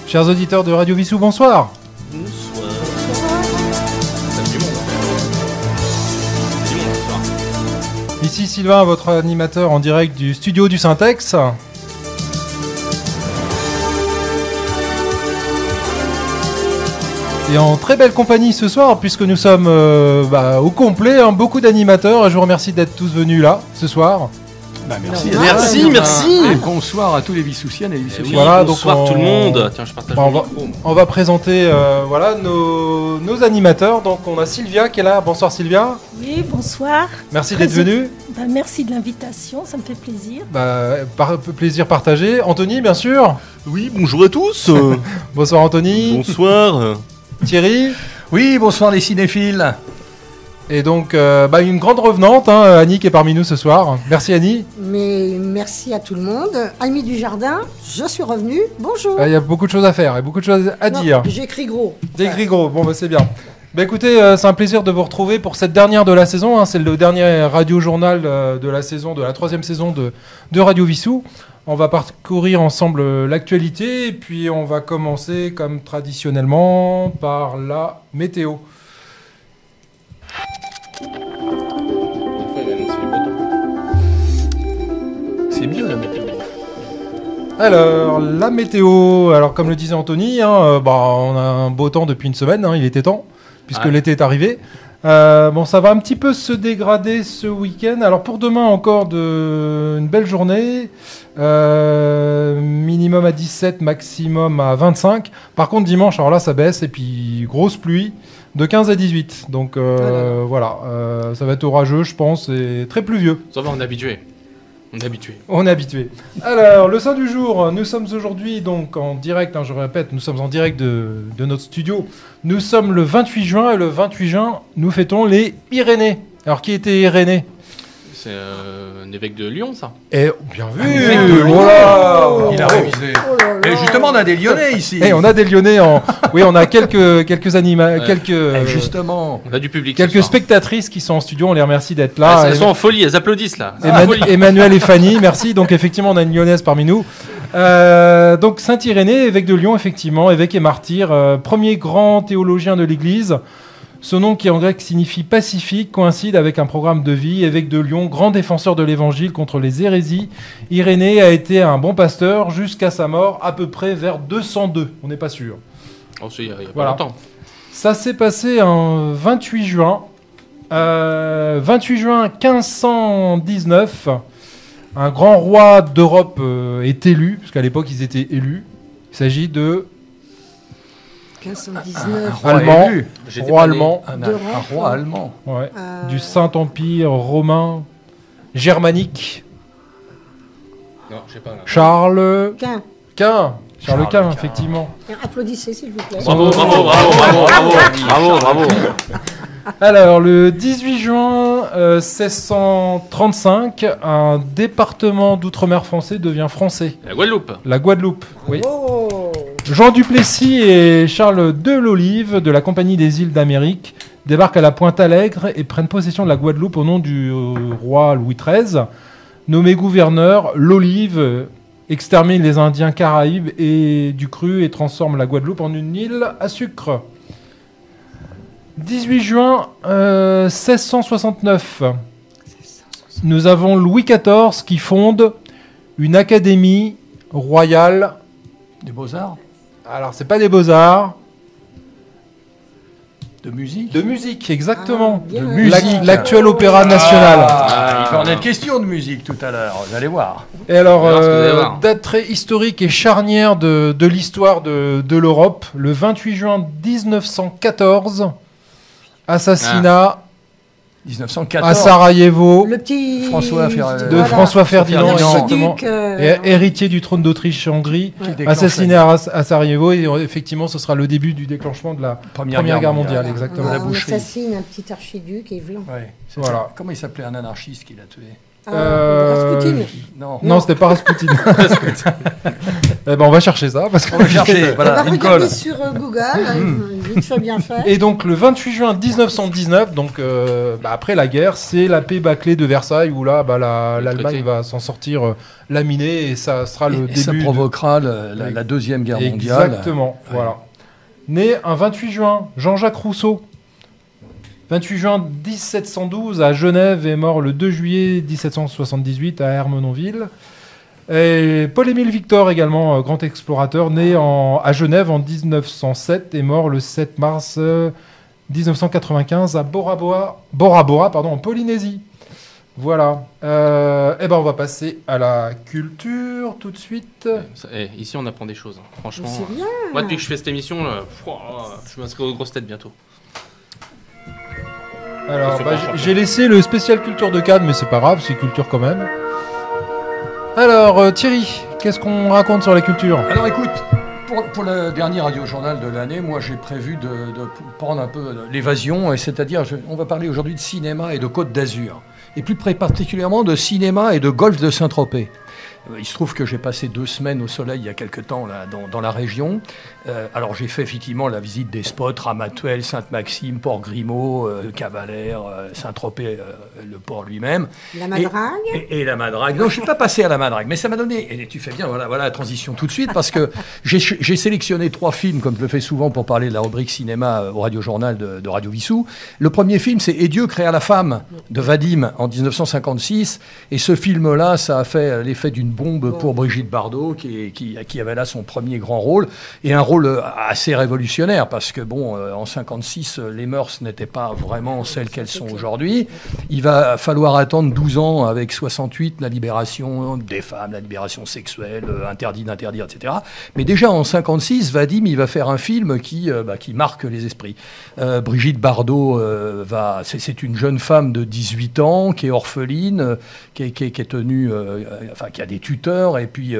Chers auditeurs de Radio Vissou, bonsoir. Bonsoir. Salut du monde. Salut du monde, bonsoir. Ici Sylvain, votre animateur en direct du studio du Syntex. Et en très belle compagnie ce soir, puisque nous sommes au complet, hein, beaucoup d'animateurs. Et je vous remercie d'être tous venus là ce soir. Merci. Merci. Et bonsoir à tous les Vissoussiennes et les Vissoussiens. Voilà, bonsoir donc tout le monde. Tiens, je partage Bon, le micro. on va présenter nos animateurs. Donc on a Sylvia qui est là. Bonsoir Sylvia. Oui, bonsoir. Merci d'être venue. Merci de l'invitation, ça me fait plaisir. Plaisir partagé. Anthony, bien sûr. Oui, bonjour à tous. Bonsoir Anthony. Bonsoir. Thierry. Oui, bonsoir les cinéphiles. Et donc, une grande revenante, hein, Annie qui est parmi nous ce soir. Merci Annie. Mais merci à tout le monde. Amis du jardin, je suis revenue. Bonjour. Il y a beaucoup de choses à faire et beaucoup de choses à dire. J'écris gros. J'écris gros, bon c'est bien. Écoutez, c'est un plaisir de vous retrouver pour cette dernière de la saison. Hein. C'est le dernier radio-journal de la saison, de la 3e saison de Radio Vissou. On va parcourir ensemble l'actualité et puis on va commencer comme traditionnellement par la météo. C'est mieux la météo. Alors, la météo, alors comme le disait Anthony, hein, on a un beau temps depuis une semaine, hein, il était temps, puisque l'été est arrivé. Ça va un petit peu se dégrader ce week-end. Alors pour demain encore une belle journée, minimum à 17, maximum à 25. Par contre dimanche, alors là ça baisse et puis grosse pluie de 15 à 18. Donc voilà, ça va être orageux je pense et très pluvieux. Ça va, on est habitué. On est habitué. Alors, le son du jour, nous sommes aujourd'hui donc en direct, hein, je répète, nous sommes en direct de notre studio. Nous sommes le 28 juin et le 28 juin, nous fêtons les Irénées. Alors, qui était Irénée ? C'est un évêque de Lyon, ça. Et bien vu. Voilà. Oh Il a révisé. Et justement, on a des Lyonnais ici. Et on a des Lyonnais Oui, on a quelques animaux, Justement. On a du public. quelques spectatrices qui sont en studio, on les remercie d'être là. Elles sont en folie, elles applaudissent là. Emmanuel et Fanny, merci. Donc effectivement, on a une lyonnaise parmi nous. Donc Saint-Irénée, évêque de Lyon, effectivement, évêque et martyr, premier grand théologien de l'Église. Ce nom qui en grec signifie pacifique coïncide avec un programme de vie. Évêque de Lyon, grand défenseur de l'Évangile contre les hérésies. Irénée a été un bon pasteur jusqu'à sa mort, à peu près vers 202. On n'est pas sûr. Oh, il y a Voilà. pas longtemps. Ça s'est passé un 28 juin. 28 juin 1519. Un grand roi d'Europe est élu, parce qu'à l'époque ils étaient élus. Il s'agit de 1519. allemand, J'étais roi pas né. allemand, Un roi allemand. ouais, du Saint-Empire romain germanique. Non, je sais pas là. Charles Quin. Quint. Charles Quint. Quint, effectivement. Applaudissez s'il vous plaît. Bravo. Alors, le 18 juin 1635, un département d'outre-mer français devient français. La Guadeloupe. La Guadeloupe, oui. Oh. Jean Duplessis et Charles Delolive de la Compagnie des îles d'Amérique débarquent à la Pointe-Allègre et prennent possession de la Guadeloupe au nom du roi Louis XIII. Nommé gouverneur, l'Olive extermine les Indiens Caraïbes et du cru et transforme la Guadeloupe en une île à sucre. 18 juin 1669, nous avons Louis XIV qui fonde une académie royale. Des beaux-arts. Alors, c'est pas des beaux-arts. De musique. De musique, exactement. Ah, bien. De musique. L'actuel opéra national. Il va en être question de musique tout à l'heure. Vous allez voir. Et alors, On va voir ce que vous allez voir. date très historique et charnière de l'histoire de l'Europe. Le 28 juin 1914, assassinat 1914. à Sarajevo Le petit François de François Ferdinand, exactement. Archiduc, Et héritier du trône d'Autriche-Hongrie, Qui déclenche assassiné à Sarajevo. Et effectivement, ce sera le début du déclenchement de la Première Guerre mondiale. mondiale. Exactement. la on boucherie. assassine un petit archiduc et blanc. Ouais, c'est Voilà. ça. Comment il s'appelait un anarchiste qui l'a tué? Rasputin. Non, c'était pas Rasputin. Eh ben, on va chercher ça. Parce On va chercher, voilà, On va Nicole. regarder sur Google, vite fait, bien fait. Et donc le 28 juin 1919, donc après la guerre, c'est la paix bâclée de Versailles où là, l'Allemagne traité. va s'en sortir laminée et ça sera le Et début. ça provoquera la Deuxième Guerre mondiale. Exactement, Ouais. voilà. Né un 28 juin, Jean-Jacques Rousseau. 28 juin 1712 à Genève et mort le 2 juillet 1778 à Ermenonville. Et Paul-Émile Victor également, grand explorateur, né à Genève en 1907 et mort le 7 mars 1995 à Bora Bora, en Polynésie. Voilà. Et ben on va passer à la culture tout de suite. Ici, on apprend des choses. Hein. Franchement, C'est bien. moi, depuis que je fais cette émission, là, je m'inscris aux grosses têtes bientôt. Alors, C'est bah, pas champion. j'ai laissé le spécial culture de Cannes, mais c'est pas grave, c'est culture quand même. Alors, Thierry, qu'est-ce qu'on raconte sur la culture? Alors écoute, pour le dernier radio-journal de l'année, moi j'ai prévu de prendre un peu l'évasion, et c'est-à-dire on va parler aujourd'hui de cinéma et de Côte d'Azur, et plus particulièrement de cinéma et de golfe de Saint-Tropez. Il se trouve que j'ai passé 2 semaines au soleil il y a quelque temps là, dans la région. Alors j'ai fait effectivement la visite des spots, Ramatuelle, Sainte-Maxime, Port-Grimaud, Cavalère, Saint-Tropez, le port lui-même. La Madrague. Et la Madrague. Non, je ne suis pas passé à la Madrague, mais ça m'a donné, et tu fais bien, voilà la transition tout de suite, parce que j'ai sélectionné 3 films, comme je le fais souvent pour parler de la rubrique cinéma au Radio-Journal de Radio Vissou. Le premier film, c'est Et Dieu créa la femme, de Vadim, en 1956, et ce film-là, ça a fait l'effet d'une bombe pour Brigitte Bardot, qui avait là son premier grand rôle, et un rôle assez révolutionnaire, parce que bon, en 56, les mœurs n'étaient pas vraiment celles qu'elles sont aujourd'hui. Il va falloir attendre 12 ans avec 68, la libération des femmes, la libération sexuelle, interdit d'interdire, etc. Mais déjà en 56, Vadim, il va faire un film qui marque les esprits. Brigitte Bardot, c'est une jeune femme de 18 ans, qui est orpheline, qui est tenue, qui a des tuteurs, et puis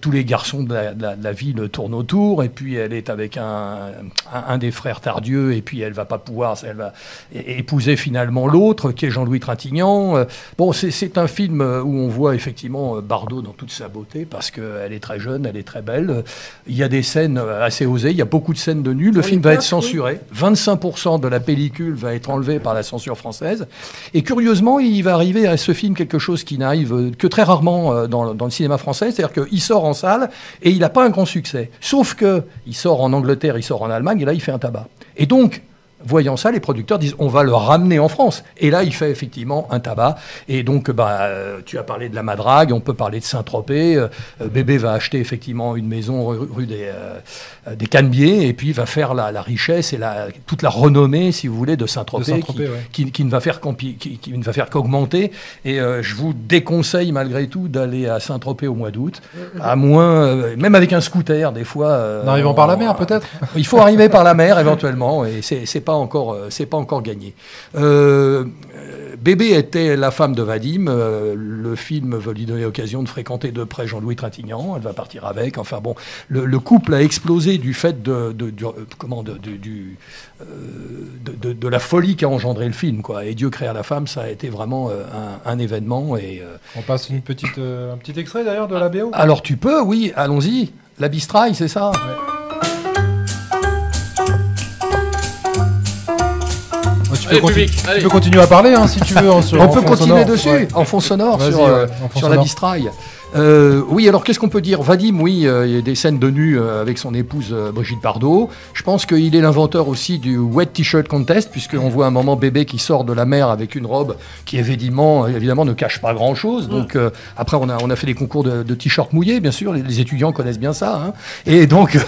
tous les garçons de la ville tournent autour, et puis elle est avec un des frères Tardieu, et puis elle va pas pouvoir, elle va épouser finalement l'autre, qui est Jean-Louis Trintignant. Bon, c'est un film où on voit effectivement Bardot dans toute sa beauté, parce qu'elle est très jeune, elle est très belle. Il y a des scènes assez osées, il y a beaucoup de scènes de nu. Le film va être censuré. 25% de la pellicule va être enlevée par la censure française. Et curieusement, il va arriver à ce film quelque chose qui n'arrive que très rarement dans le cinéma français, c'est-à-dire qu'il sort en salle et il n'a pas un grand succès. Sauf qu'il sort en Angleterre, il sort en Allemagne, et là, il fait un tabac. Et donc, voyant ça, les producteurs disent on va le ramener en France. Et là, il fait effectivement un tabac. Et donc, tu as parlé de la Madrague, on peut parler de Saint-Tropez. Bébé va acheter effectivement une maison rue des Canebiers, et puis va faire la richesse et toute la renommée, si vous voulez, de Saint-Tropez, qui ne va faire qu'augmenter. Et je vous déconseille malgré tout d'aller à Saint-Tropez au mois d'août, à moins, même avec un scooter, des fois. En arrivant par la mer, peut-être. Il faut arriver par la mer éventuellement, et c'est pas encore gagné. Bébé était la femme de Vadim. Le film veut lui donner l'occasion de fréquenter de près Jean-Louis Trintignant. Elle va partir avec. Enfin bon, le couple a explosé du fait de la folie qu'a engendré le film, quoi. Et Dieu créa la femme, ça a été vraiment un événement. Et on passe un petit extrait d'ailleurs de la BO. Alors tu peux, oui, allons-y. La Bistraille, c'est ça. Ouais. Tu peux continuer à parler si tu veux. On peut continuer dessus, en fond sonore, sur la Bistraille. Oui, alors qu'est-ce qu'on peut dire? Vadim, oui, il y a des scènes de nu avec son épouse Brigitte Bardot. Je pense qu'il est l'inventeur aussi du Wet T-shirt Contest, puisqu'on voit un moment Bébé qui sort de la mer avec une robe qui évidemment ne cache pas grand-chose. Donc après, on a fait des concours de t-shirts mouillés, bien sûr, les étudiants connaissent bien ça. Hein. Et donc...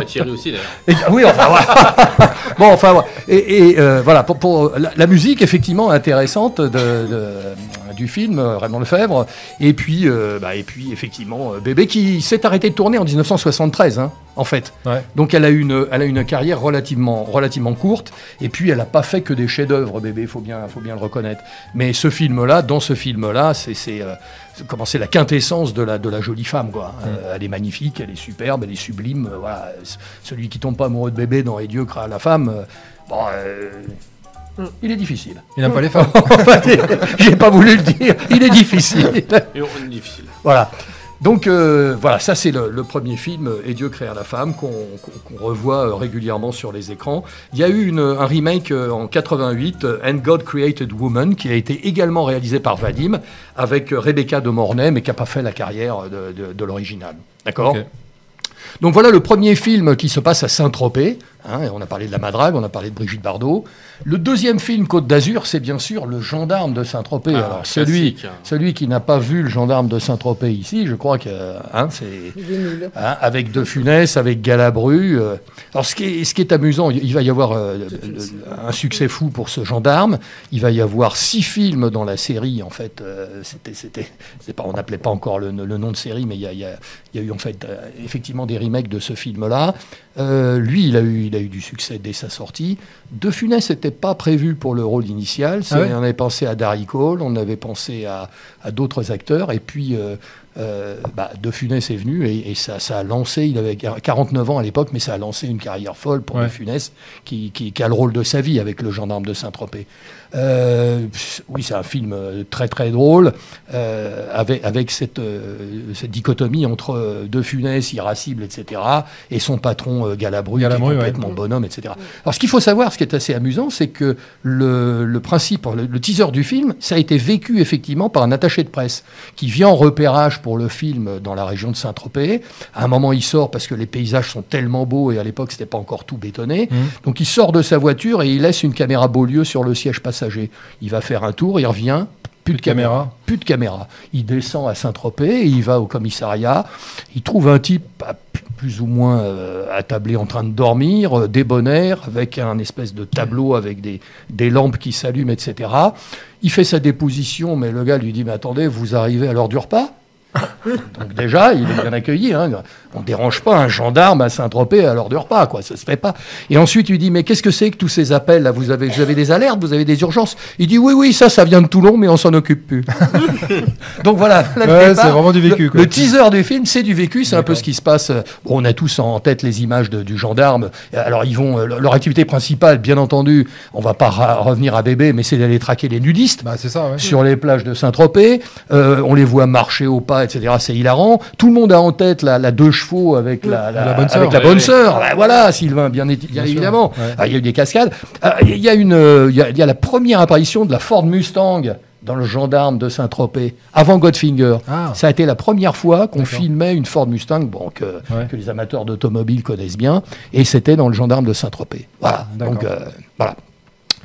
Thierry aussi, d'ailleurs. Oui, enfin, voilà. Bon, enfin, et voilà, pour la musique, effectivement, intéressante du film, Raymond Lefebvre, et puis effectivement, Bébé qui s'est arrêté de tourner en 1973, en fait. Ouais. Donc elle a une carrière relativement courte, et puis elle n'a pas fait que des chefs-d'œuvre, Bébé, faut bien le reconnaître. Mais ce film-là, c'est la quintessence de la jolie femme, quoi. Elle est magnifique, elle est superbe, elle est sublime. Voilà. Celui qui tombe pas amoureux de Bébé dans Et Dieu créa la femme, Il est difficile. Il n'aime pas les femmes. J'ai pas voulu le dire. Il est difficile. Et on est difficile. Voilà. Donc voilà, ça c'est le premier film, Et Dieu créa la femme, qu'on revoit régulièrement sur les écrans. Il y a eu un remake en 88, And God Created Woman, qui a été également réalisé par Vadim, avec Rebecca de Mornay, mais qui n'a pas fait la carrière de l'original. D'accord ? Ok. Donc voilà le premier film qui se passe à Saint-Tropez. On a parlé de La Madrague, on a parlé de Brigitte Bardot. Le deuxième film, Côte d'Azur, c'est bien sûr Le Gendarme de Saint-Tropez. Alors celui qui n'a pas vu Le Gendarme de Saint-Tropez ici, je crois que c'est avec De Funès, avec Galabru. Alors ce qui est amusant, il va y avoir un succès fou pour ce gendarme. Il va y avoir 6 films dans la série. En fait, on n'appelait pas encore le nom de série, mais il y a eu en fait effectivement des remakes de ce film-là. Lui, il a eu du succès dès sa sortie. De Funès n'était pas prévu pour le rôle initial. On avait pensé à Darry Cole, on avait pensé à d'autres acteurs. Et puis, De Funès est venu et ça a lancé, il avait 49 ans à l'époque, mais ça a lancé une carrière folle pour De Funès, qui a le rôle de sa vie avec Le Gendarme de Saint-Tropez. Oui, c'est un film très très drôle, avec cette dichotomie entre De Funès, irascible, etc., et son patron Galabru, qui est complètement bonhomme, etc. Alors ce qu'il faut savoir, ce qui est assez amusant, c'est que le principe, le teaser du film, ça a été vécu effectivement par un attaché de presse qui vient en repérage pour le film dans la région de Saint-Tropez. À un moment, il sort parce que les paysages sont tellement beaux, et à l'époque, c'était pas encore tout bétonné. Donc il sort de sa voiture et il laisse une caméra Beaulieu sur le siège passager. Il va faire un tour, il revient, plus de caméra. Il descend à Saint-Tropez, il va au commissariat, il trouve un type plus ou moins attablé en train de dormir, débonnaire, avec un espèce de tableau avec des lampes qui s'allument, etc. Il fait sa déposition, mais le gars lui dit « Mais attendez, vous arrivez à l'heure du repas ?» Donc déjà, il est bien accueilli. On ne dérange pas un gendarme à Saint-Tropez à l'heure du repas, quoi. Ça se fait pas. Et ensuite, il dit, mais qu'est-ce que c'est que tous ces appels là, vous avez des alertes, vous avez des urgences? Il dit, oui, ça vient de Toulon, mais on s'en occupe plus. Donc voilà. C'est vraiment du vécu, quoi. Le teaser du film, c'est du vécu. C'est un peu ce qui se passe. Bon, on a tous en tête les images du gendarme. Alors, ils vont, leur activité principale, bien entendu, on va pas revenir à bébé, mais c'est d'aller traquer les nudistes. C'est ça, ouais. Sur les plages de Saint-Tropez. On les voit marcher au pas, etc. C'est hilarant. Tout le monde a en tête la 2 chevaux avec la bonne sœur. Voilà, Sylvain, bien évidemment. Ouais. Il y a eu des cascades. Il y a la première apparition de la Ford Mustang dans Le Gendarme de Saint-Tropez, avant Goldfinger. Ça a été la première fois qu'on filmait une Ford Mustang, que les amateurs d'automobile connaissent bien, et c'était dans Le Gendarme de Saint-Tropez. Voilà. Donc, voilà.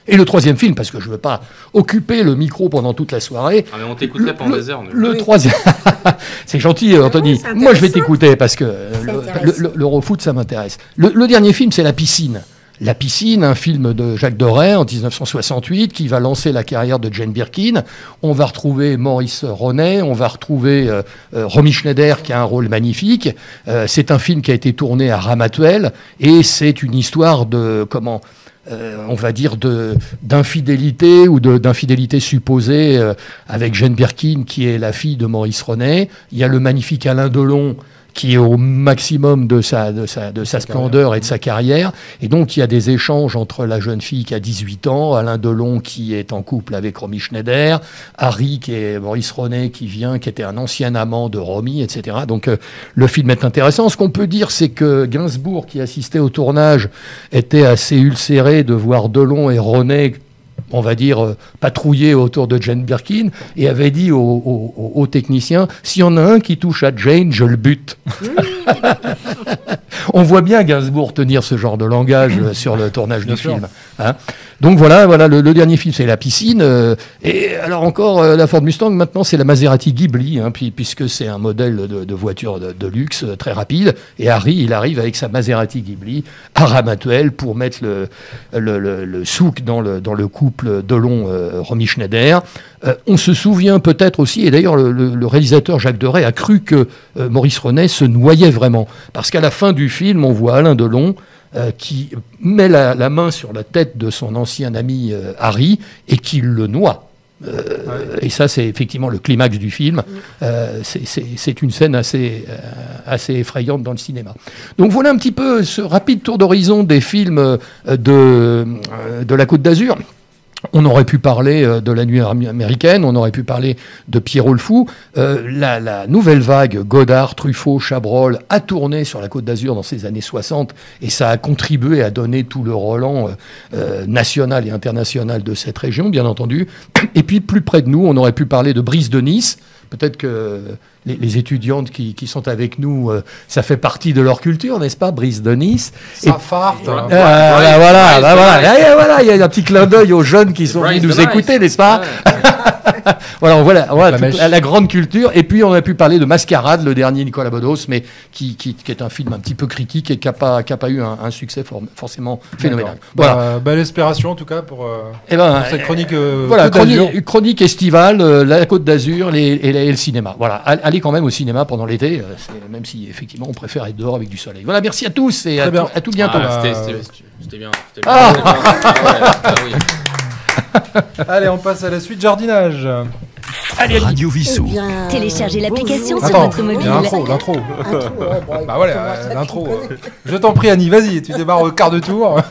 Et le troisième film, parce que je ne veux pas occuper le micro pendant toute la soirée. Mais on t'écouterait pendant des heures. Le troisième. C'est gentil, Anthony. Moi, je vais t'écouter parce que l'Eurofoot, ça m'intéresse. Le dernier film, c'est La Piscine. La Piscine, un film de Jacques Deray en 1968 qui va lancer la carrière de Jane Birkin. On va retrouver Maurice Ronet, on va retrouver Romy Schneider qui a un rôle magnifique. C'est un film qui a été tourné à Ramatuelle et c'est une histoire de on va dire d'infidélité ou d'infidélité supposée avec Jane Birkin qui est la fille de Maurice Ronet. Il y a le magnifique Alain Delon qui est au maximum de sa splendeur et de sa carrière. Et donc, il y a des échanges entre la jeune fille qui a 18 ans, Alain Delon qui est en couple avec Romy Schneider, Harry qui est Maurice Ronet qui était un ancien amant de Romy, etc. Donc, le film est intéressant. Ce qu'on peut dire, c'est que Gainsbourg, qui assistait au tournage, était assez ulcéré de voir Delon et Ronet, on va dire, patrouiller autour de Jane Birkin, et avait dit aux techniciens, s'il y en a un qui touche à Jane, je le bute. On voit bien Gainsbourg tenir ce genre de langage sur le tournage du film. Donc voilà, le dernier film, c'est La Piscine. Et alors encore, la Ford Mustang, maintenant, c'est la Maserati Ghibli, puisque c'est un modèle de voiture de luxe très rapide. Et Harry, il arrive avec sa Maserati Ghibli à Ramatuelle pour mettre le souk dans le couple Delon-Romy Schneider. On se souvient peut-être aussi, et d'ailleurs le réalisateur Jacques Deray a cru que Maurice Ronet se noyait vraiment. Parce qu'à la fin du film, on voit Alain Delon qui met la main sur la tête de son ancien ami Harry et qui le noie. Et ça, c'est effectivement le climax du film. C'est une scène assez effrayante dans le cinéma. Donc voilà un petit peu ce rapide tour d'horizon des films de la Côte d'Azur. On aurait pu parler de la nuit américaine, on aurait pu parler de Pierrot le Fou. La nouvelle vague, Godard, Truffaut, Chabrol, a tourné sur la Côte d'Azur dans ces années 60 et ça a contribué à donner tout le relent national et international de cette région, bien entendu. Et puis, plus près de nous, on aurait pu parler de Brise de Nice. Peut-être que les étudiantes qui sont avec nous, ça fait partie de leur culture, n'est-ce pas, Brise de Nice. Ça farte. Voilà, il y a un petit clin d'œil aux jeunes qui sont venus nous écouter, n'est-ce pas? Voilà, la grande culture. Et puis, on a pu parler de Mascarade, le dernier Nicolas Bedos, mais qui est un film un petit peu critique et qui n'a pas eu un succès forcément phénoménal. Voilà. Belle espération, en tout cas, pour cette chronique Côte d'Azur. Chronique estivale, la Côte d'Azur et le cinéma. Voilà, allez quand même au cinéma pendant l'été, même si, effectivement, on préfère être dehors avec du soleil. Voilà, merci à tous et à tout bientôt. C'était bien. Allez, on passe à la suite jardinage. Allez, Radio Vissou. Eh bien, Téléchargez l'application sur Attends, votre mobile. l'intro. Bah voilà, voilà, l'intro. Je t'en prie, Annie, vas-y, tu démarres au quart de tour.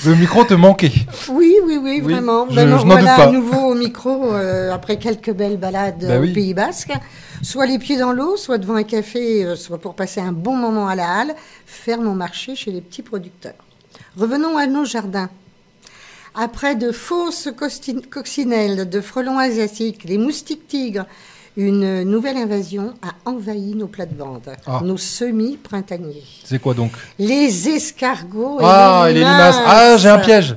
Le micro te manquait. Oui, vraiment. je n'en doute voilà pas. à nouveau au micro, après quelques belles balades au Pays Basque. Soit les pieds dans l'eau, soit devant un café, soit pour passer un bon moment à la halle, faire mon marché chez les petits producteurs. Revenons à nos jardins. Après de fausses coccinelles, de frelons asiatiques, les moustiques tigres, une nouvelle invasion a envahi nos plates-bandes, nos semis printaniers. C'est quoi donc? Les escargots et les limaces. Ah, j'ai un piège.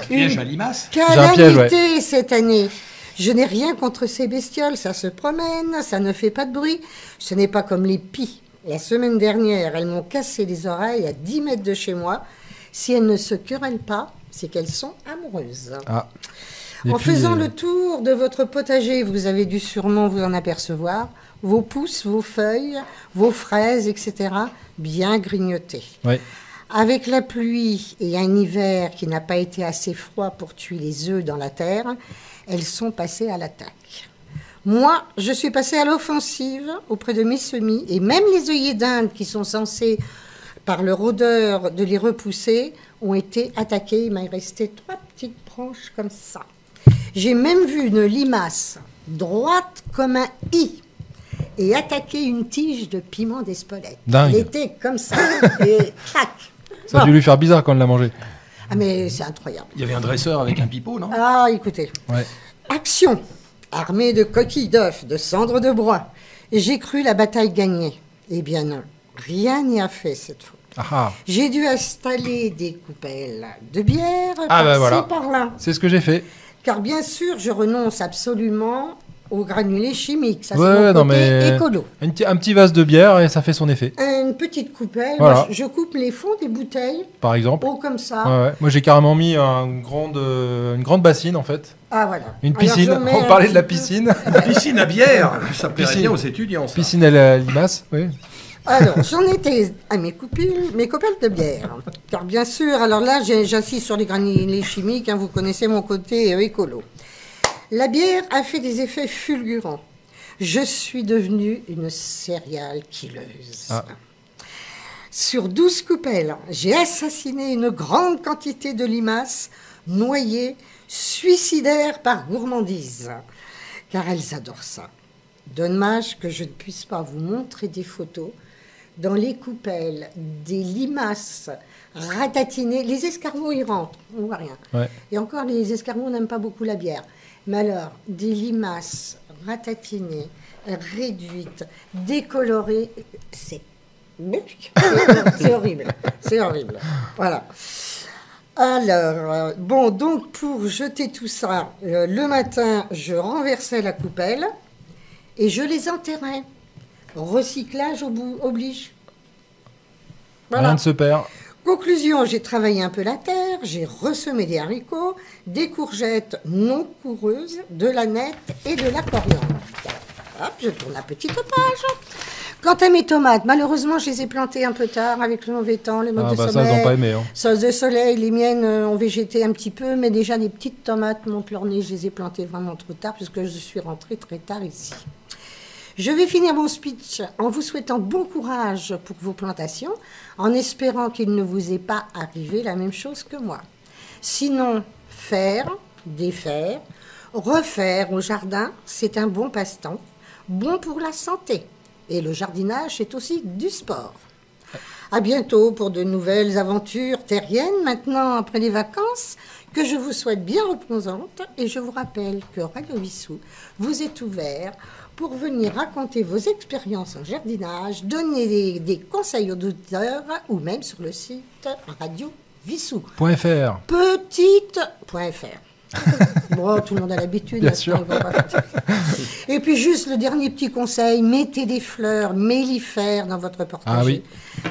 Piège à limaces. Calamité cette année. Je n'ai rien contre ces bestioles, ça se promène, ça ne fait pas de bruit. Ce n'est pas comme les pies. La semaine dernière, elles m'ont cassé les oreilles à 10 mètres de chez moi. Si elles ne se querellent pas, c'est qu'elles sont amoureuses. En faisant le tour de votre potager, vous avez dû sûrement vous en apercevoir, vos pousses, vos feuilles, vos fraises, etc., bien grignoter. Oui. Avec la pluie et un hiver qui n'a pas été assez froid pour tuer les œufs dans la terre, elles sont passées à l'attaque. Moi, je suis passée à l'offensive auprès de mes semis, et même les œillets d'Inde qui sont censés, par leur odeur, de les repousser, ont été attaqués. Il m'a resté 3 petites branches comme ça. J'ai même vu une limace droite comme un i et attaquer une tige de piment d'Espelette. Dingue. Elle était comme ça et clac. Ça a dû lui faire bizarre quand elle l'a mangé. Ah mais c'est incroyable. Il y avait un dresseur avec un pipeau, non? Ah, écoutez. Ouais. Action. Armée de coquilles d'œufs, de cendres de bois. J'ai cru la bataille gagnée. Eh bien non, rien n'y a fait cette fois. J'ai dû installer des coupelles de bière par-ci par-là. C'est ce que j'ai fait. Car bien sûr, je renonce absolument aux granulés chimiques. Ça, c'est mon côté écolo. Un petit vase de bière et ça fait son effet. Une petite coupelle. Voilà. Moi, je coupe les fonds des bouteilles. Par exemple. Oh, comme ça. Ouais. Moi, j'ai carrément mis une grande bassine, en fait. Ah, voilà. Une piscine. On parlait de la piscine. La piscine à bière. Ça plairait bien aux étudiants, ça. Piscine à la limace, oui. Alors, j'en étais à mes coupelles de bière. Car bien sûr, alors là, j'insiste sur les granulés chimiques, vous connaissez mon côté écolo. La bière a fait des effets fulgurants. Je suis devenue une serial killeuse. Sur 12 coupelles, j'ai assassiné une grande quantité de limaces noyées, suicidaires par gourmandise. Car elles adorent ça. Dommage que je ne puisse pas vous montrer des photos. Dans les coupelles, des limaces ratatinées. Les escargots, ils rentrent, on ne voit rien. Ouais. Et encore, les escargots n'aiment pas beaucoup la bière. Mais alors, des limaces ratatinées, réduites, décolorées, c'est horrible. C'est horrible. Voilà. Alors, bon, donc pour jeter tout ça, le matin, je renversais la coupelle et je les enterrais. Recyclage oblige. Voilà. Rien ne se perd. Conclusion, j'ai travaillé un peu la terre, j'ai ressemé des haricots, des courgettes non coureuses, de la nette et de la coriandre. Hop, je tourne la petite page. Quant à mes tomates, malheureusement, je les ai plantées un peu tard avec le mauvais temps, le mode de sommeil. Ça, ils n'ont pas aimé. Sauce de soleil, les miennes ont végété un petit peu, mais déjà les petites tomates montent leur nez, je les ai plantées vraiment trop tard puisque je suis rentrée très tard ici. Je vais finir mon speech en vous souhaitant bon courage pour vos plantations, en espérant qu'il ne vous est pas arrivé la même chose que moi. Sinon, faire, défaire, refaire au jardin, c'est un bon passe-temps, bon pour la santé. Et le jardinage, c'est aussi du sport. À bientôt pour de nouvelles aventures terriennes, maintenant après les vacances, que je vous souhaite bien reposantes. Et je vous rappelle que Radio Vissou vous est ouvert pour venir raconter vos expériences en jardinage, donner des conseils aux auditeurs ou même sur le site Radio Vissou. .fr. Petite.fr. Bon, tout le monde a l'habitude. Bien sûr. Et puis juste le dernier petit conseil, mettez des fleurs mellifères dans votre potager. Ah oui.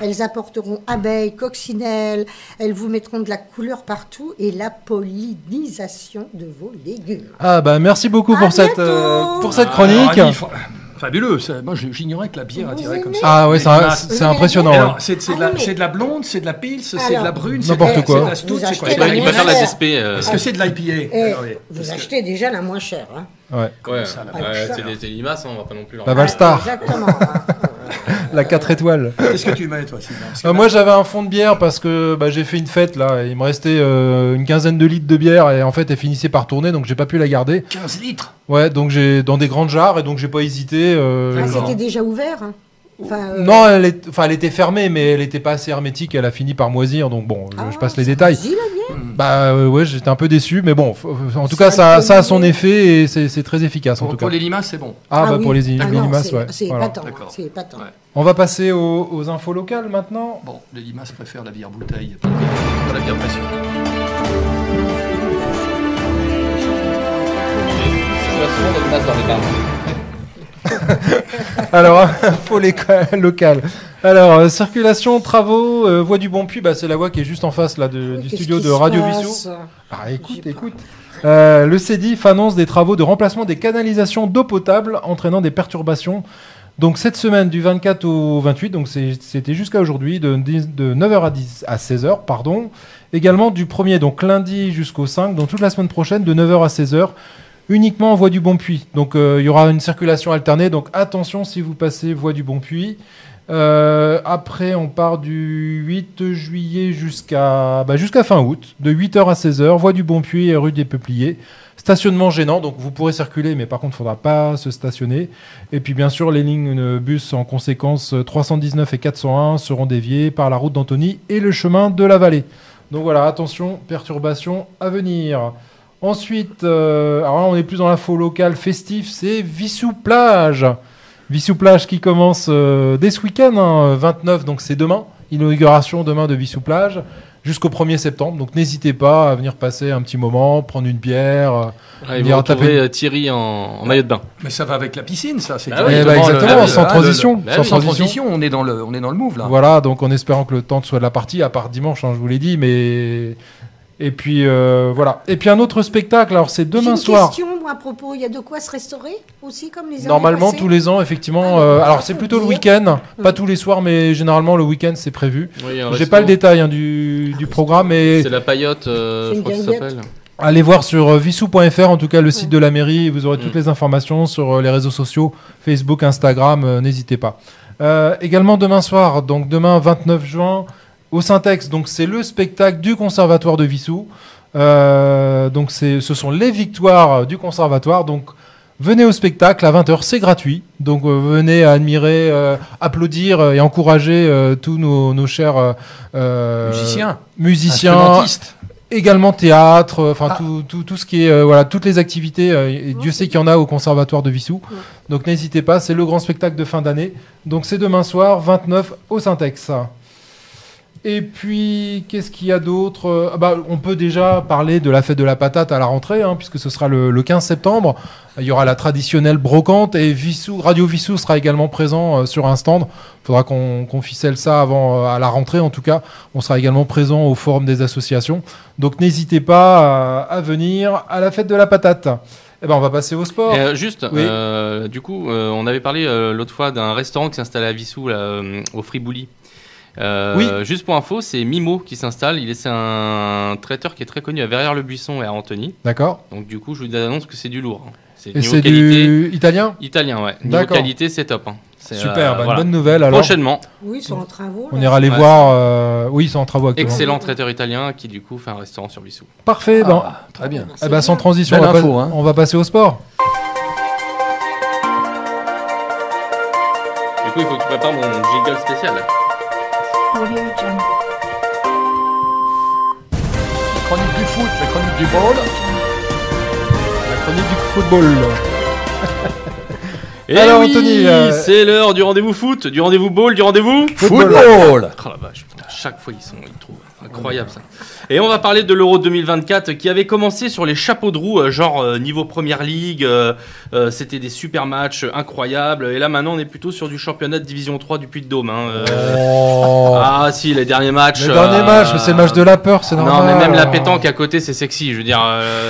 Elles apporteront abeilles, coccinelles, elles vous mettront de la couleur partout et la pollinisation de vos légumes. Ah bah merci beaucoup À pour cette bientôt. chronique. Alors, fabuleux. Moi, j'ignorais que la bière attirait comme ça. Ah ouais, Les c'est masses. impressionnant. Mais ouais. alors, c'est de, Ah, mais- c'est de la blonde, c'est de la pils, c'est de Alors, la brune, n'importe c'est quoi. de la stout, Vous c'est quoi achetez c'est la Il moins préfère la chère. DSP. Est-ce que c'est de l'IPA Et Attendez, vous parce que- achetez déjà la moins chère. Hein. Ouais. Ouais, ça, la c'est des limaces, hein, on va pas non plus leur. La Valstar, Exactement. hein. la 4 étoiles. Qu'est-ce que tu mets, toi, Sylvain Parce que Moi j'avais un fond de bière parce que j'ai fait une fête là, et il me restait une quinzaine de litres de bière et en fait elle finissait par tourner donc j'ai pas pu la garder. 15 litres. Ouais, donc j'ai dans des grandes jarres et donc j'ai pas hésité. Ah, D'accord. c'était déjà ouvert. Hein. Enfin, Non, elle était fermée mais elle était pas assez hermétique, elle a fini par moisir donc bon, je passe les détails. Dis la bière. Ouais, j'étais un peu déçu mais bon, en tout Ça cas ça a peut son donner- effet et c'est très efficace en tout Pour cas. les limaces, c'est bon. Oui. Pour les Ah non, limaces, c'est- ouais. C'est Voilà. épatant. D'accord. C'est épatant. Ouais. On va passer aux infos locales maintenant. Bon, les limaces préfèrent la bière bouteille, pas la bière pression. Situation de limaces dans les bars. Alors, info locale. Alors, circulation, travaux, voie du Bon-Puy, c'est la voie qui est juste en face là, du Qu'est-ce studio qui de se Radio passe Vissou. Ah, écoute, J'ai pas- écoute. Le CEDIF annonce des travaux de remplacement des canalisations d'eau potable entraînant des perturbations. Donc cette semaine du 24 au 28, donc c'était jusqu'à aujourd'hui, de 9h à 16h, pardon. Également du 1er, donc lundi jusqu'au 5, donc toute la semaine prochaine, de 9h à 16h, uniquement en voie du Bon-Puy. Donc il y aura une circulation alternée, donc attention si vous passez voie du Bon-Puy. Après, on part du 8 juillet jusqu'à fin août, de 8h à 16h, voie du Bon-Puy et rue des Peupliers. Stationnement gênant, donc vous pourrez circuler, mais par contre, il ne faudra pas se stationner. Et puis, bien sûr, les lignes bus en conséquence 319 et 401 seront déviées par la route d'Antony et le chemin de la vallée. Donc voilà, attention, perturbations à venir. Ensuite, alors là, on est plus dans l'info locale festif, c'est Vissou Plage. Vissou Plage qui commence dès ce week-end, 29, donc c'est demain. Inauguration demain de Vissou Plage jusqu'au 1er septembre. Donc n'hésitez pas à venir passer un petit moment, prendre une bière. Ils vont retrouver Thierry en maillot de bain. Mais ça va avec la piscine, ça. C'est Ah oui, exactement, sans transition. Sans transition, on est dans le move, là. Voilà, donc en espérant que le temps soit de la partie, à part dimanche, je vous l'ai dit, mais... Et puis voilà. Et puis un autre spectacle, alors c'est demain soir. J'ai une question, moi, à propos. Il y a de quoi se restaurer aussi, comme les années Normalement, passées tous les ans, effectivement. Alors c'est plutôt le week-end, pas tous les soirs, mais généralement le week-end c'est prévu. Oui, J'ai pas le détail du programme, mais C'est la paillote, je crois que ça s'appelle. allez voir sur vissou.fr, en tout cas le site de la mairie, vous aurez toutes les informations sur les réseaux sociaux, Facebook, Instagram, n'hésitez pas. Également demain soir, donc demain 29 juin, au Syntex, donc c'est le spectacle du Conservatoire de Vissou. Donc ce sont les victoires du Conservatoire. Donc venez au spectacle à 20h, c'est gratuit. Donc venez admirer, applaudir et encourager tous nos chers musiciens, instrumentistes. également théâtre, tout ce qui est toutes les activités. Et Dieu sait qu'il y en a au Conservatoire de Vissou. Donc n'hésitez pas, c'est le grand spectacle de fin d'année. Donc c'est demain soir, 29 au Syntex. Et puis, qu'est-ce qu'il y a d'autre ? On peut déjà parler de la fête de la patate à la rentrée, puisque ce sera le 15 septembre. Il y aura la traditionnelle brocante et Radio Vissou sera également présent sur un stand. Il faudra qu'on ficelle ça avant à la rentrée, en tout cas. On sera également présent au forum des associations. Donc, n'hésitez pas à venir à la fête de la patate. On va passer au sport. Oui. Du coup, on avait parlé l'autre fois d'un restaurant qui s'installe à Vissou, là, au Fribouli. Oui. Juste pour info, c'est Mimo qui s'installe. C'est un traiteur qui est très connu à Verrières-le-Buisson et à Antony. D'accord. Donc du coup, je vous annonce que c'est du lourd. C'est Et niveau c'est qualité. du italien? Italien, ouais. Niveau D'accord. qualité, c'est top. Hein. Super, voilà. bonne nouvelle alors. Prochainement, Oui, ils sont en travaux. On là. ira les Ouais. voir. Oui, ils sont en travaux actuellement. excellent traiteur italien qui du coup fait un restaurant sur Vissou. Parfait. Bon. Très bien. C'est Sans bien. transition, Belle on va, info, hein. on va passer au sport. Du coup, il faut que tu prépares mon jingle spécial. La chronique du foot, la chronique du ball. La chronique du football. Et Alors, oui, Anthony, c'est l'heure du rendez-vous foot, du rendez-vous ball, du rendez-vous. Football. Oh la vache, putain, chaque fois ils trouvent incroyable ça. Et on va parler de l'Euro 2024 qui avait commencé sur les chapeaux de roue, niveau Première Ligue, c'était des super matchs incroyables. Et là maintenant on est plutôt sur du championnat de Division 3 du Puy-de-Dôme. Hein. Oh. Ah si, les derniers matchs. Le dernier match, mais c'est le match de la peur, c'est normal. Non, mais même la pétanque à côté, c'est sexy. Je veux dire,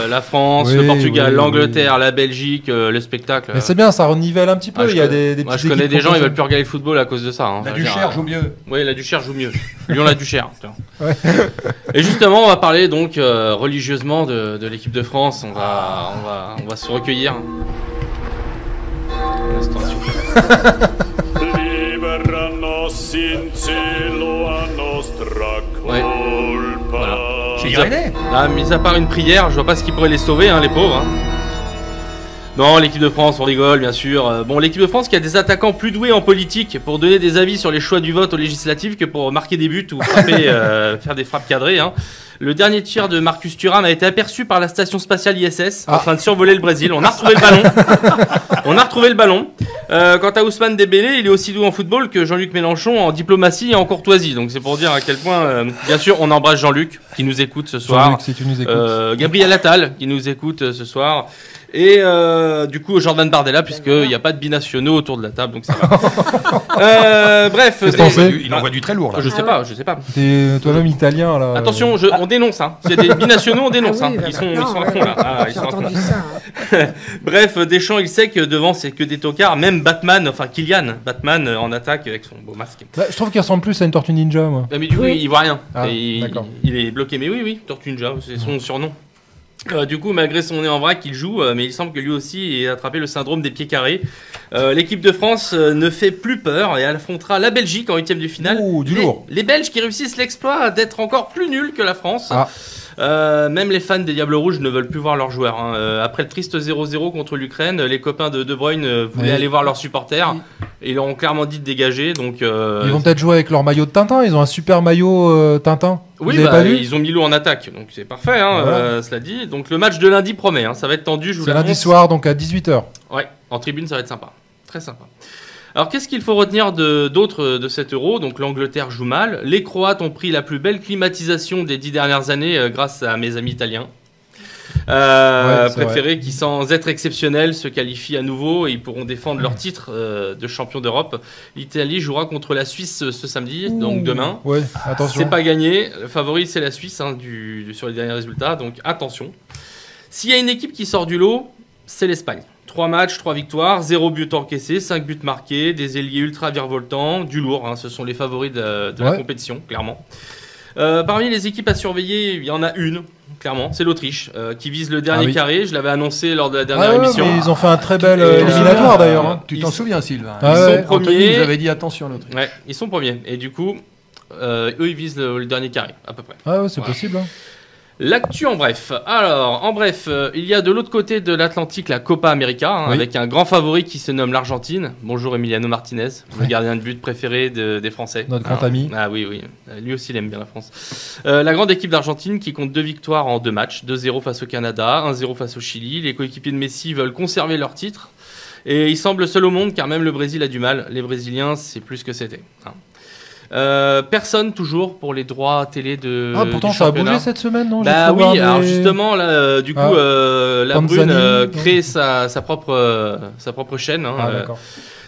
la France, Oui, le Portugal, oui, l'Angleterre, la Belgique, le spectacle. Mais c'est bien, ça renivelle un petit peu. Ah, Il y a des moi, petites je connais équipes des gens, ils veulent professionnelles. plus regarder le football à cause de ça. Hein. La Enfin, je veux Duchère dire, joue mieux. Oui, la Duchère joue mieux. Lyon la Duchère. Tiens. Ouais. Et justement, on va parler donc religieusement de l'équipe de France. On va se recueillir. Un instant, s'il vous plaît. Libera nos in cielo a nostra Ouais. colpa. Voilà. C'est Irénée. Ah, mis à part une prière, je vois pas ce qui pourrait les sauver, hein, les pauvres. Hein. Non, l'équipe de France, on rigole, bien sûr. Bon, l'équipe de France qui a des attaquants plus doués en politique pour donner des avis sur les choix du vote aux législatives que pour marquer des buts ou frapper, faire des frappes cadrées. Hein. Le dernier tir de Marcus Thuram a été aperçu par la station spatiale ISS en train de survoler le Brésil. On a retrouvé le ballon. Quant à Ousmane Dembélé, il est aussi doué en football que Jean-Luc Mélenchon en diplomatie et en courtoisie. Donc c'est pour dire à quel point, bien sûr, on embrasse Jean-Luc qui nous écoute ce soir. Jean-Luc, si tu nous écoutes. Gabriel Attal qui nous écoute ce soir. Et du coup Jordan Bardella puisqu'il n'y a pas de binationaux autour de la table, donc ça va. Bref, Qu'est-ce qu'on sait Il envoie du très lourd là. je sais pas. T'es toi-même italien là. Attention, on dénonce. Hein. S'il y a des binationaux, on dénonce. Ah oui, hein. bah, Ils sont maintenant, à fond là. Ah, ils J'ai sont à fond. entendu ça. Hein. Bref, Deschamps, il sait que devant c'est que des tocards. Même Batman, enfin Kylian Batman en attaque avec son beau masque. Bah, je trouve qu'il ressemble plus à une tortue ninja, moi. Ah, mais du coup, Oui. il voit rien. Ah, Et d'accord. il est bloqué. Mais oui, Tortue Ninja, c'est son surnom. Du coup, malgré son nez en vrac, il joue, mais il semble que lui aussi ait attrapé le syndrome des pieds carrés. L'équipe de France ne fait plus peur et affrontera la Belgique en huitième de finale. Ouh, du lourd. Les Belges qui réussissent l'exploit d'être encore plus nuls que la France. Ah. Même les fans des Diables Rouges ne veulent plus voir leurs joueurs. Hein. Après le triste 0-0 contre l'Ukraine, les copains de De Bruyne voulaient Oui. aller voir leurs supporters. Et ils leur ont clairement dit de dégager. Donc, Ils vont peut-être jouer avec leur maillot de Tintin. Ils ont un super maillot Tintin. oui, Vous avez pas vu ils ont Milo en attaque, donc c'est parfait, hein, Voilà. cela dit. Donc le match de lundi promet, hein, ça va être tendu, je vous C'est lundi l'annonce. soir, donc à 18h. Ouais, en tribune, ça va être sympa, très sympa. Alors qu'est-ce qu'il faut retenir d'autre de cet Euro? Donc l'Angleterre joue mal, les Croates ont pris la plus belle climatisation des 10 dernières années grâce à mes amis italiens. c'est Préférés qui, sans être exceptionnels, se qualifient à nouveau et ils pourront défendre leur titre de champion d'Europe. L'Italie jouera contre la Suisse ce samedi, donc demain. Ouais, attention. C'est pas gagné. Le favori, c'est la Suisse hein, sur les derniers résultats. Donc attention. S'il y a une équipe qui sort du lot, c'est l'Espagne. 3 matchs, 3 victoires, 0 but encaissé, 5 buts marqués, des ailiers ultra virevoltants, du lourd. Hein, ce sont les favoris de la compétition, clairement. Parmi les équipes à surveiller, il y en a une, clairement, c'est l'Autriche, qui vise le dernier carré. Je l'avais annoncé lors de la dernière émission. Mais ils ont fait un très bel Et, éliminatoire d'ailleurs. Hein. Tu t'en souviens, Sylvain? Ah Ils ouais. sont premiers. Anthony nous avait dit attention à l'autre. Ouais, ils sont premiers. Et du coup, eux, ils visent le dernier carré, à peu près. Ah ouais, c'est Voilà. possible. Hein. L'actu en bref. Alors, en bref, il y a de l'autre côté de l'Atlantique la Copa América, hein, Oui. avec un grand favori qui se nomme l'Argentine. Bonjour Emiliano Martinez, le gardien de but préféré des Français. Notre grand ami. Ah oui, lui aussi il aime bien la France. La grande équipe d'Argentine qui compte 2 victoires en 2 matchs, 2-0 face au Canada, 1-0 face au Chili. Les coéquipiers de Messi veulent conserver leur titre. Et il semble seul au monde car même le Brésil a du mal. Les Brésiliens, c'est plus ce que c'était. Hein. Personne toujours pour les droits télé de. Ah, pourtant du ça a championnat. bougé cette semaine, non? J'ai Bah cru oui, voir alors des- justement là, du coup, la Panzani, Brune non crée sa propre chaîne. Hein, Ah, d'accord.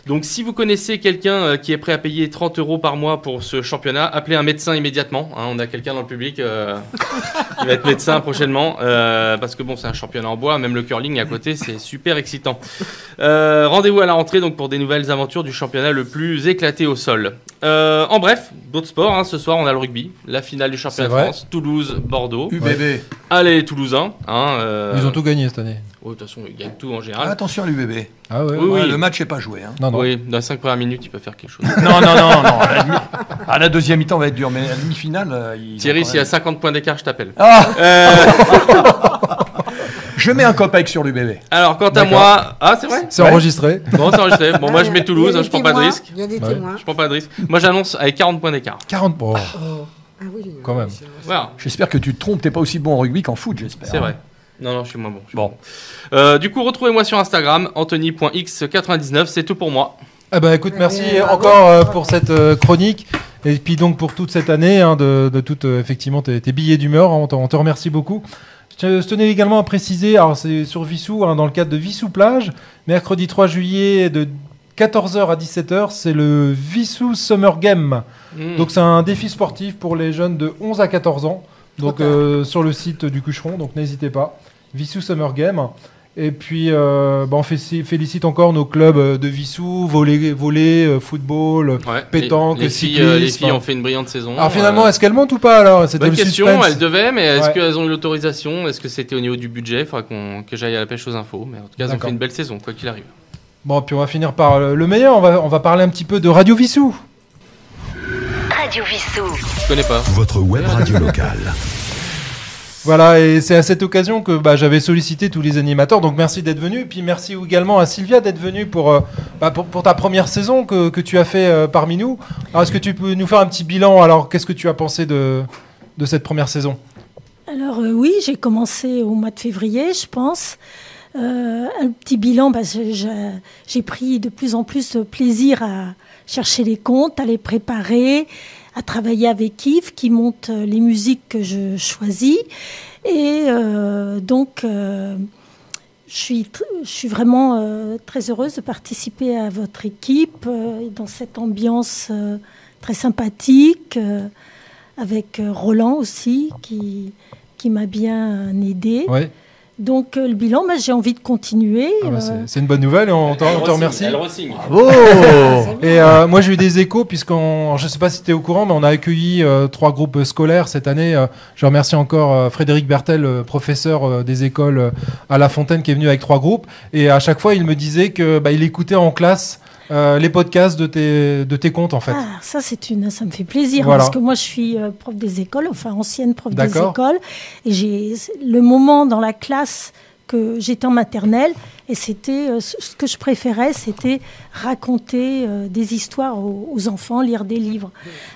donc si vous connaissez quelqu'un qui est prêt à payer 30 € par mois pour ce championnat, appelez un médecin immédiatement. Hein, on a quelqu'un dans le public qui va être médecin prochainement, parce que bon, c'est un championnat en bois, même le curling à côté, c'est super excitant. Rendez-vous à la rentrée donc pour des nouvelles aventures du championnat le plus éclaté au sol. En bref, d'autres sports. Hein. Ce soir, on a le rugby, la finale du championnat de France, Toulouse-Bordeaux. UBB. Allez, Toulousains. Hein, Ils ont tout gagné cette année. De toute façon, ils gagnent tout en général. Attention à l'UBB. Ah ouais. Oui, oui. Le match n'est pas joué. Hein. Non. Oui, dans les 5 premières minutes, il peut faire quelque chose. Non. La deuxième mi-temps va être dur, mais la demi-finale. Thierry, s'il y a 50 points d'écart, je t'appelle. Je mets un copec sur l'UBB. Alors, quant à moi. Ah, c'est vrai? C'est enregistré. Bon, c'est enregistré. Bon, moi, je mets Toulouse, je prends pas de risque. Il y a des témoins. Je prends pas de risque. Moi, j'annonce avec 40 points d'écart. 40 points. Ah oui, Quand même. Voilà, J'espère que tu te trompes, t'es pas aussi bon en rugby qu'en foot, j'espère. c'est vrai. Non, je suis moins bon. Bon. Du coup, retrouvez-moi sur Instagram, Anthony.x99. C'est tout pour moi. Eh ben, écoute, merci bravo. encore pour cette chronique. Et puis donc pour toute cette année, hein, de toutes effectivement tes billets d'humeur. Hein, on te remercie beaucoup. Je tenais également à préciser, alors c'est sur Vissou, hein, dans le cadre de Vissou Plage, mercredi 3 juillet de 14h à 17h, c'est le Vissou Summer Game. Donc c'est un défi sportif pour les jeunes de 11 à 14 ans. Donc sur le site du Cucheron, donc n'hésitez pas. Vissou Summer Game. Et puis on félicite encore nos clubs de Vissou, volley, football, pétanque, les cyclisme. filles ont fait une brillante saison. Alors finalement, est-ce qu'elles montent ou pas alors? C'était Bonne le question, suspense. elles devaient, mais est-ce Ouais. qu'elles ont eu l'autorisation? Est-ce que c'était au niveau du budget? Il faudra que j'aille à la pêche aux infos. Mais en tout cas, elles ont D'accord. fait une belle saison, quoi qu'il arrive. Bon, puis on va finir par le meilleur. On va parler un petit peu de Radio Vissou. Radio Vissou. Je connais pas. Votre web radio locale. Voilà, et c'est à cette occasion que j'avais sollicité tous les animateurs. Donc merci d'être venu. Et puis merci également à Sylvia d'être venue pour ta première saison que tu as fait parmi nous. Alors est-ce que tu peux nous faire un petit bilan? Alors qu'est-ce que tu as pensé de cette première saison? Alors oui, j'ai commencé au mois de février, je pense. Un petit bilan, j'ai pris de plus en plus de plaisir à chercher les comptes, à les préparer, à travailler avec Yves qui monte les musiques que je choisis. Et donc, je suis vraiment très heureuse de participer à votre équipe dans cette ambiance très sympathique, avec Roland aussi qui m'a bien aidée. Ouais. Donc le bilan, j'ai envie de continuer. C'est une bonne nouvelle et on te remercie. Elle re-signe. Bravo. Et moi j'ai eu des échos je ne sais pas si tu es au courant, mais on a accueilli 3 groupes scolaires cette année. Je remercie encore Frédéric Bertel, professeur des écoles à La Fontaine, qui est venu avec 3 groupes. Et à chaque fois il me disait que il écoutait en classe les podcasts de tes comptes en fait. Ah, ça me fait plaisir, Voilà. parce que moi je suis prof des écoles, enfin ancienne prof des D'accord. écoles, et j'ai le moment dans la classe que j'étais en maternelle, et c'était ce que je préférais, c'était raconter des histoires aux enfants, lire des livres,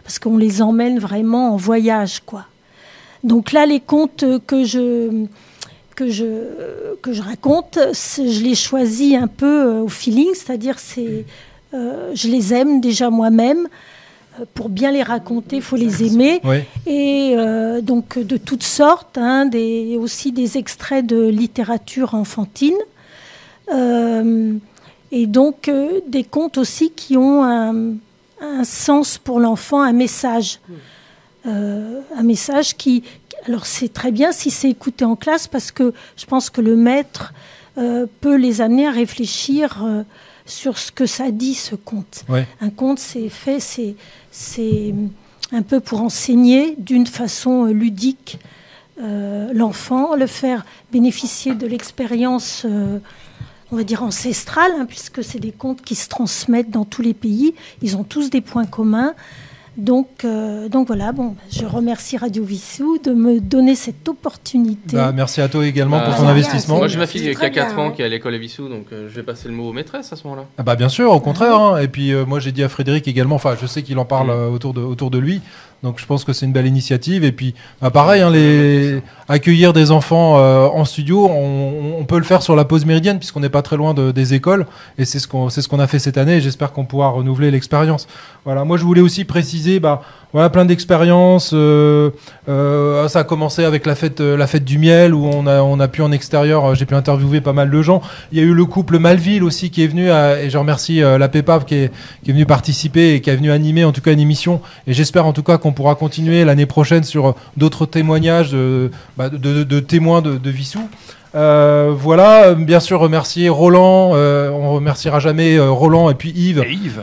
parce qu'on les emmène vraiment en voyage, quoi. Donc là, les contes que je raconte, je les choisis un peu au feeling, c'est-à-dire je les aime déjà moi-même. Pour bien les raconter, il faut les aimer. Oui. Et donc de toutes sortes, aussi des extraits de littérature enfantine. Et donc des contes aussi qui ont un sens pour l'enfant, un message. Un message qui... Alors c'est très bien si c'est écouté en classe, parce que je pense que le maître peut les amener à réfléchir sur ce que ça dit, ce conte. Ouais. Un conte, c'est un peu pour enseigner d'une façon ludique l'enfant, le faire bénéficier de l'expérience, on va dire ancestrale, puisque c'est des contes qui se transmettent dans tous les pays. Ils ont tous des points communs. Donc voilà, je remercie Radio Vissou de me donner cette opportunité. Merci à toi également pour ton bien, investissement. Moi, j'ai ma fille C'est qui a très 4 bien, ans hein. qui est à l'école à Vissou, donc je vais passer le mot aux maîtresses à ce moment-là. Ah bien sûr, au contraire. Hein. Et puis moi j'ai dit à Frédéric également, enfin je sais qu'il en parle autour de lui, donc je pense que c'est une belle initiative. Et puis pareil, accueillir des enfants en studio, on peut le faire sur la pause méridienne puisqu'on n'est pas très loin des écoles, et c'est ce qu'on a fait cette année, et j'espère qu'on pourra renouveler l'expérience. Voilà, moi je voulais aussi préciser, plein d'expériences. Ça a commencé avec la fête du miel où on a pu en extérieur, j'ai pu interviewer pas mal de gens. Il y a eu le couple Malville aussi qui est venu, et je remercie la Pépave qui est venue participer et qui est venue animer en tout cas une émission. Et j'espère en tout cas qu'on pourra continuer l'année prochaine sur d'autres témoignages de témoins de Vissou. Voilà, bien sûr remercier Roland, on remerciera jamais Roland et puis Yves. Et Yves.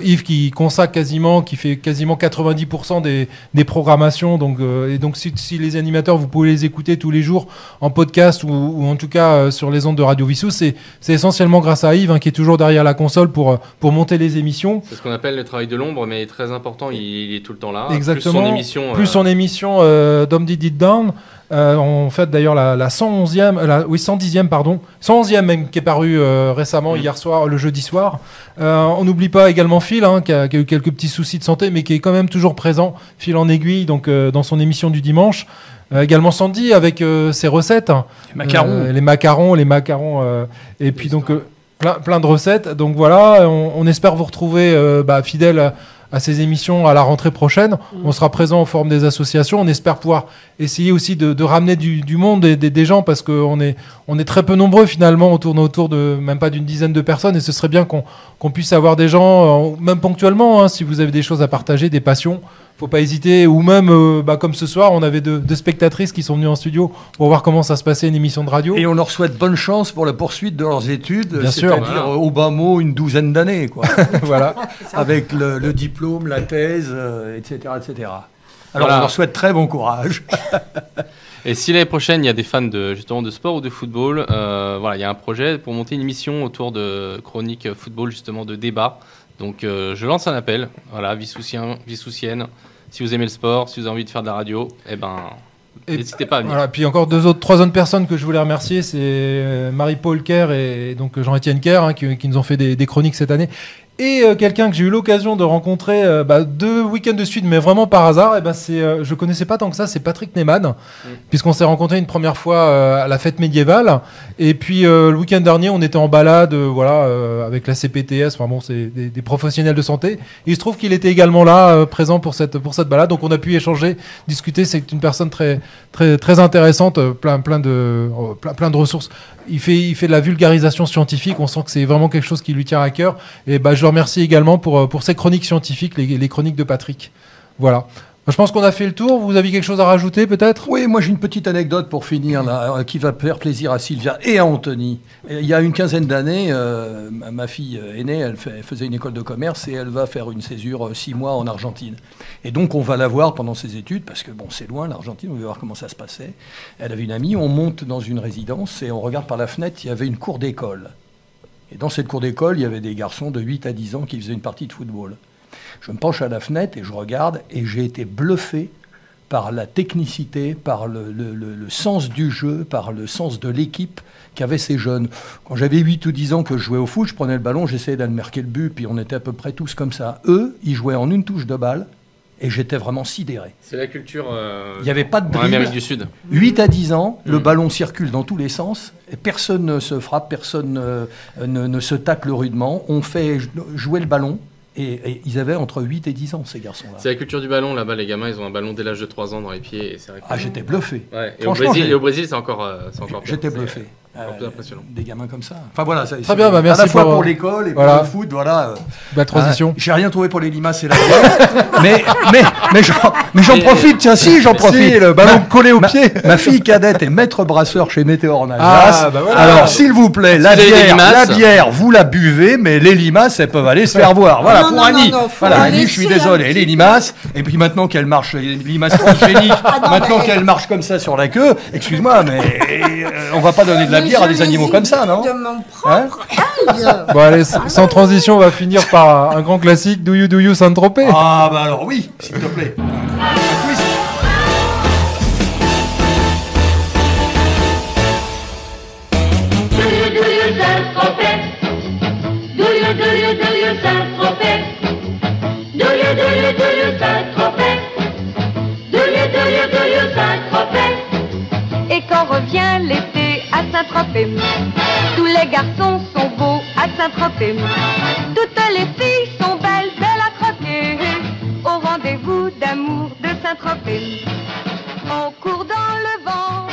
Yves qui consacre quasiment, qui fait quasiment 90% des programmations. Donc, et donc si les animateurs, vous pouvez les écouter tous les jours en podcast ou en tout cas sur les ondes de Radio Vissou, c'est essentiellement grâce à Yves qui est toujours derrière la console pour monter les émissions. C'est ce qu'on appelle le travail de l'ombre, mais très important, il est tout le temps là. Exactement. Plus son émission Dom Did It Down. On fait d'ailleurs la 110e, pardon, 111e même, qui est paru récemment, hier soir, le jeudi soir. On n'oublie pas également Phil, qui a eu quelques petits soucis de santé, mais qui est quand même toujours présent, Phil en aiguille, donc dans son émission du dimanche. Également Sandy avec ses recettes. Les macarons. Et puis donc plein de recettes. Donc voilà, on espère vous retrouver fidèles à ces émissions à la rentrée prochaine. On sera présent en forme des associations. On espère pouvoir essayer aussi de ramener du monde et des gens, parce qu'on est très peu nombreux finalement. On tourne autour de même pas d'une dizaine de personnes, et ce serait bien qu'on puisse avoir des gens, même ponctuellement, si vous avez des choses à partager, des passions. Faut pas hésiter, ou même comme ce soir, on avait deux spectatrices qui sont venues en studio pour voir comment ça se passait une émission de radio. Et on leur souhaite bonne chance pour la poursuite de leurs études, bien sûr, c'est-à-dire au bas mot une douzaine d'années, quoi. Voilà, avec le diplôme, la thèse, etc., etc. Alors on leur souhaite très bon courage. Et si l'année prochaine il y a des fans justement de sport ou de football, il y a un projet pour monter une émission autour de chroniques football, justement de débat. Donc je lance un appel, voilà, Vissoussiens, Vissoussiennes, si vous aimez le sport, si vous avez envie de faire de la radio, n'hésitez pas à venir. Voilà, puis encore trois autres personnes que je voulais remercier, c'est Marie-Paul Kerr et donc Jean-Étienne Kerr, qui nous ont fait des chroniques cette année. Et quelqu'un que j'ai eu l'occasion de rencontrer 2 week-ends de suite, mais vraiment par hasard, je connaissais pas tant que ça, c'est Patrick Neyman, puisqu'on s'est rencontrés une première fois à la fête médiévale. Et puis le week-end dernier, on était en balade, avec la CPTS. Enfin bon, c'est des professionnels de santé. Et il se trouve qu'il était également là, présent pour cette balade. Donc on a pu échanger, discuter. C'est une personne très très très intéressante, plein de ressources. Il fait de la vulgarisation scientifique. On sent que c'est vraiment quelque chose qui lui tient à cœur. Et je le remercie également pour ses chroniques scientifiques, les chroniques de Patrick. Voilà. Je pense qu'on a fait le tour. Vous avez quelque chose à rajouter, peut-être ? Oui, moi j'ai une petite anecdote pour finir, là, qui va faire plaisir à Sylvia et à Anthony. Il y a une quinzaine d'années, ma fille aînée, elle faisait une école de commerce et elle va faire une césure 6 mois en Argentine. Et donc on va la voir pendant ses études, parce que c'est loin l'Argentine, on va voir comment ça se passait. Elle avait une amie, on monte dans une résidence et on regarde par la fenêtre, il y avait une cour d'école. Et dans cette cour d'école, il y avait des garçons de 8 à 10 ans qui faisaient une partie de football. Je me penche à la fenêtre et je regarde, et j'ai été bluffé par la technicité, par le sens du jeu, par le sens de l'équipe qu'avaient ces jeunes. Quand j'avais 8 ou 10 ans que je jouais au foot, je prenais le ballon, j'essayais d'aller marquer le but, puis on était à peu près tous comme ça. Eux, ils jouaient en une touche de balle, et j'étais vraiment sidéré. C'est la culture il n'y avait pas de en Amérique du Sud. 8 à 10 ans, le ballon circule dans tous les sens, et personne ne se frappe, personne ne se tacle rudement. On fait jouer le ballon. Et ils avaient entre 8 et 10 ans, ces garçons-là. C'est la culture du ballon, là-bas, les gamins, ils ont un ballon dès l'âge de 3 ans dans les pieds. Et c'est vrai que... j'étais bluffé. Ouais. Et au Brésil, c'est encore pire. J'étais bluffé. Plus impressionnant. Des gamins comme ça. Enfin voilà, très bien, merci à la fois pour l'école et pour le foot, voilà. Belle transition. J'ai rien trouvé pour les limaces et la bière, mais j'en profite, tiens, j'en profite. Si, le ballon collé au pied. Ma fille cadette est maître brasseur chez Météor en Ah, Alsace. voilà. Alors, s'il vous plaît, la bière, vous la buvez, mais les limaces, elles peuvent aller se faire voir. Voilà, pour Annie. Voilà, Annie, je suis désolé, les limaces. Et puis maintenant qu'elle marche, les limaces transgéniques, maintenant qu'elle marche comme ça sur la queue, excuse-moi, mais on va pas donner de la bière à des animaux comme ça, non ? De mon propre aïe. Bon, allez, sans transition, on va finir par un grand classique, Do You Saint-Tropez. Ah, bah alors oui, s'il te plaît. Et quand revient l'été à Saint-Tropez, tous les garçons sont beaux à Saint-Tropez. Toutes les filles sont belles à croquer au rendez-vous d'amour de Saint-Tropez. On court dans le vent.